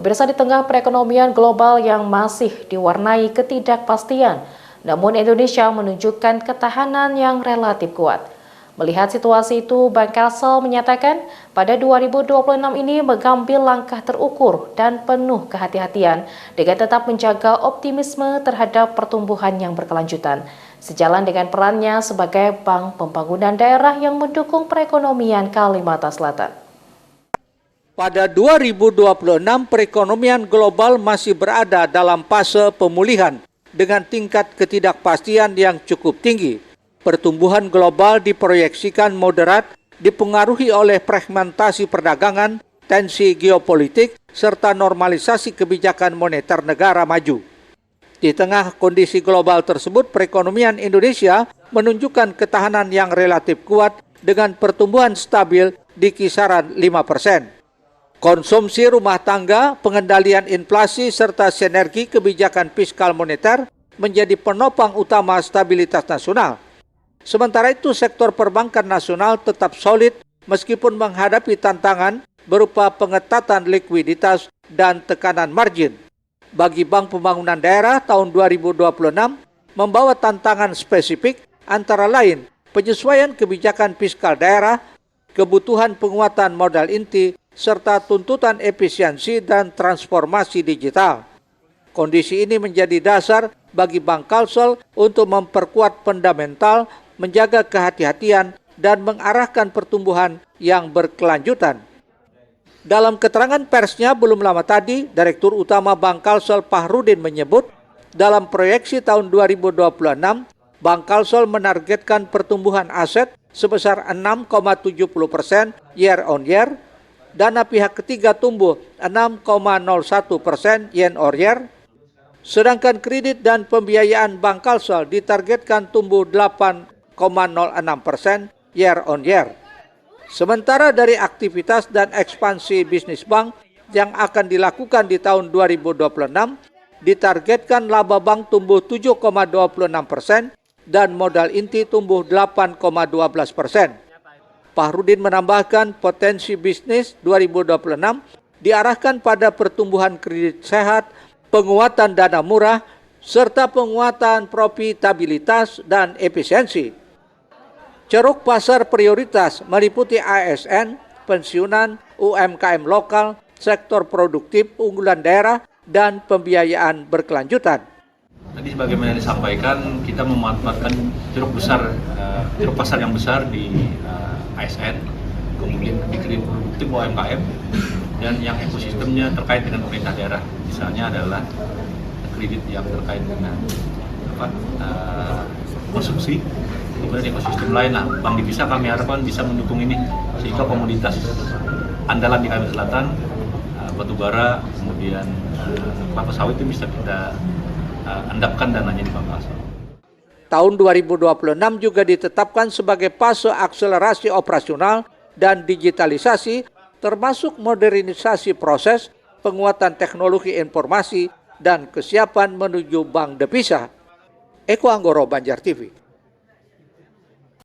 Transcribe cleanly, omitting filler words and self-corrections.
Pemirsa, di tengah perekonomian global yang masih diwarnai ketidakpastian, namun Indonesia menunjukkan ketahanan yang relatif kuat. Melihat situasi itu, Bank Kalsel menyatakan pada 2026 ini mengambil langkah terukur dan penuh kehati-hatian dengan tetap menjaga optimisme terhadap pertumbuhan yang berkelanjutan, sejalan dengan perannya sebagai bank pembangunan daerah yang mendukung perekonomian Kalimantan Selatan. Pada 2026, perekonomian global masih berada dalam fase pemulihan dengan tingkat ketidakpastian yang cukup tinggi. Pertumbuhan global diproyeksikan moderat, dipengaruhi oleh fragmentasi perdagangan, tensi geopolitik, serta normalisasi kebijakan moneter negara maju. Di tengah kondisi global tersebut, perekonomian Indonesia menunjukkan ketahanan yang relatif kuat dengan pertumbuhan stabil di kisaran 5%. Konsumsi rumah tangga, pengendalian inflasi, serta sinergi kebijakan fiskal moneter menjadi penopang utama stabilitas nasional. Sementara itu, sektor perbankan nasional tetap solid meskipun menghadapi tantangan berupa pengetatan likuiditas dan tekanan margin. Bagi Bank Pembangunan Daerah, tahun 2026 membawa tantangan spesifik antara lain penyesuaian kebijakan fiskal daerah, kebutuhan penguatan modal inti, serta tuntutan efisiensi dan transformasi digital. Kondisi ini menjadi dasar bagi Bank Kalsel untuk memperkuat fundamental, menjaga kehati-hatian, dan mengarahkan pertumbuhan yang berkelanjutan. Dalam keterangan persnya belum lama tadi, Direktur Utama Bank Kalsel Fahrudin menyebut, dalam proyeksi tahun 2026, Bank Kalsel menargetkan pertumbuhan aset sebesar 6,70% year on year, dana pihak ketiga tumbuh 6,01% year on year, sedangkan kredit dan pembiayaan Bank Kalsel ditargetkan tumbuh 8,06% year on year. Sementara dari aktivitas dan ekspansi bisnis bank yang akan dilakukan di tahun 2026, ditargetkan laba bank tumbuh 7,26% dan modal inti tumbuh 8,12%. Fahrudin menambahkan potensi bisnis 2026 diarahkan pada pertumbuhan kredit sehat, penguatan dana murah, serta penguatan profitabilitas dan efisiensi. Ceruk pasar prioritas meliputi ASN, pensiunan, UMKM lokal, sektor produktif unggulan daerah, dan pembiayaan berkelanjutan. Tadi sebagaimana disampaikan, kita memanfaatkan ceruk pasar yang besar di ASN, kemudian di kredit produktif UMKM, dan yang ekosistemnya terkait dengan pemerintah daerah. Misalnya adalah kredit yang terkait dengan konsumsi, kemudian ekosistem lain. Nah, Bank Divisa kami harapkan bisa mendukung ini sehingga komoditas andalan di Kalimantan Selatan, batu bara, kemudian kelapa sawit itu bisa kita endapkan dananya di Bank Kalsel. Tahun 2026 juga ditetapkan sebagai fase akselerasi operasional dan digitalisasi, termasuk modernisasi proses, penguatan teknologi informasi, dan kesiapan menuju Bank Devisa. Eko Anggoro, Banjar TV.